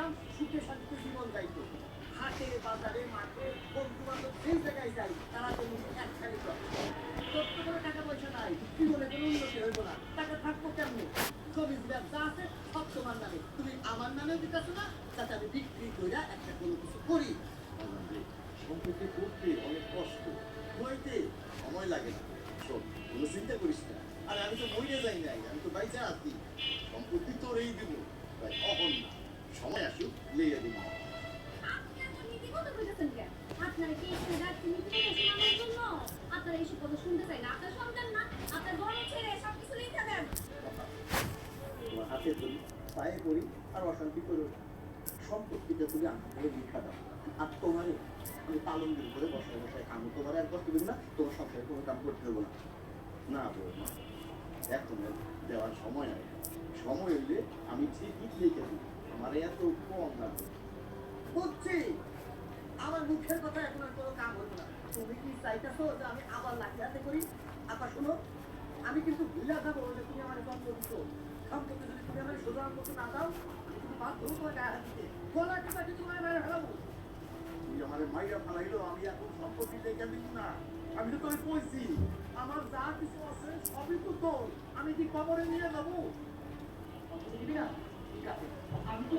করতাম, সুখে শান্তিতে জীবন যাইতো। হাটে বাজারে মাঠে বন্ধু বান্ধব যেই জায়গায় যাই তারা তো একখানি করে সত্য করে টাকা পয়সা নাই, জীবনে কোনো উন্নতি হইব না, টাকা থাকবো কেমনে? জমির ব্যবসা আছে সব তোমার নামে, তুমি আমার নামে দিতেছো না, যাতে আমি বিক্রি করে একটা কোনো কিছু করি। সম্পত্তি করতে অনেক কষ্ট, হইতে সময় লাগে না। শোন, কোনো চিন্তা করিস না। আরে আমি তো মরে যাই নাই, আমি তো বাইচা আছি। সম্পত্তি তোরেই দিব, তাই অহন না, সময় আসুক লইয়া দিব। আপনি এত নীতিগত কইতেছেন কেন? আপনারা কি এখানে যাচ্ছেন নীতিগত শোনানোর জন্য? আপনারা এইসব কথা শুনতে চাই না। আপনার সন্তান না, আপনার বড় ছেলে সবকিছু নিয়ে যাবেন। তোমার হাতে ধরি, পায়ে করি, আর অশান্তি করো। সম্পত্তিটা তুমি আমার করে লিখা দাও, আর তোমারে আমি পালনগিরি করে বসায় বসায় খাবো। তোমার আর কষ্ট দেবো না, তোমার সংসারে কোনো কাম করতে দেবো না। না বৌমা, এখন আর দেওয়ার সময় নাই। সময় হইলে আমি ঠিকই লিখে দিই, আমার এত কম লাগবে। বুঝছি, আমার মুখের কথা এখন আর কোনো কাম হলো না। তুমি কি চাইতেছো যে আমি আবার লাঠি হাতে করি? আপা শোনো, আমি কিন্তু ভুলে যাবো যে তুমি আমার জন্ম দিচ্ছ। সম্পত্তি যদি তুমি আমার সোজা মতো না দাও, আমি কিন্তু বাধ্য হবো তোমার গায়ে হাত দিতে। গলা টিপা কিন্তু তোমার মেরে ফেলাবো। তুই আমার মাইরা ফেলাইলো, আমি এখন সম্পত্তি দেখে দিব না। আমি তো তোকে কইছি, আমার যা কিছু আছে সবই তো তোর। আমি কি কবরে নিয়ে যাবো? সম্পত্তি দিবি না? ঠিক আছে, আমি তো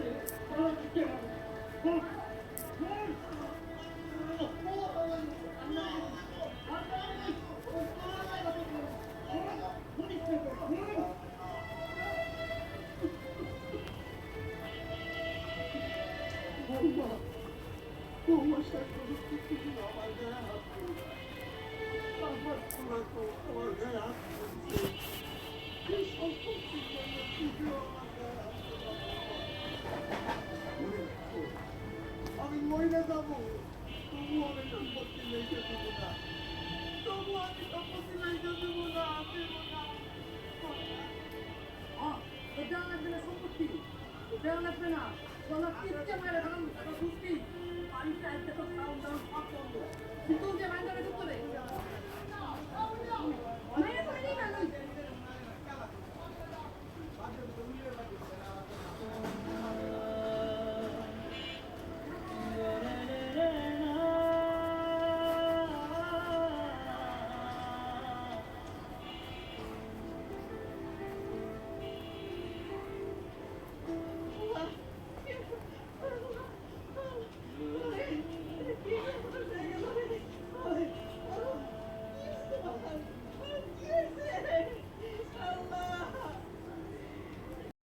আমি মহিলা যাবো, তবু আমি সম্পত্তি লেগে দেবো না, তবু আমি সম্পত্তি লেগে দেবো না, দেবো না। দেওয়া লাগবে না সম্পত্তি, দেওয়া লাগবে না। গলা টিপতে মেরে ফেলাম, এটা বুঝতি? বাড়িতে একটা তো খাওয়ান দাওয়ান সব বন্ধ, কিন্তু যে বাইরে ঢুকতে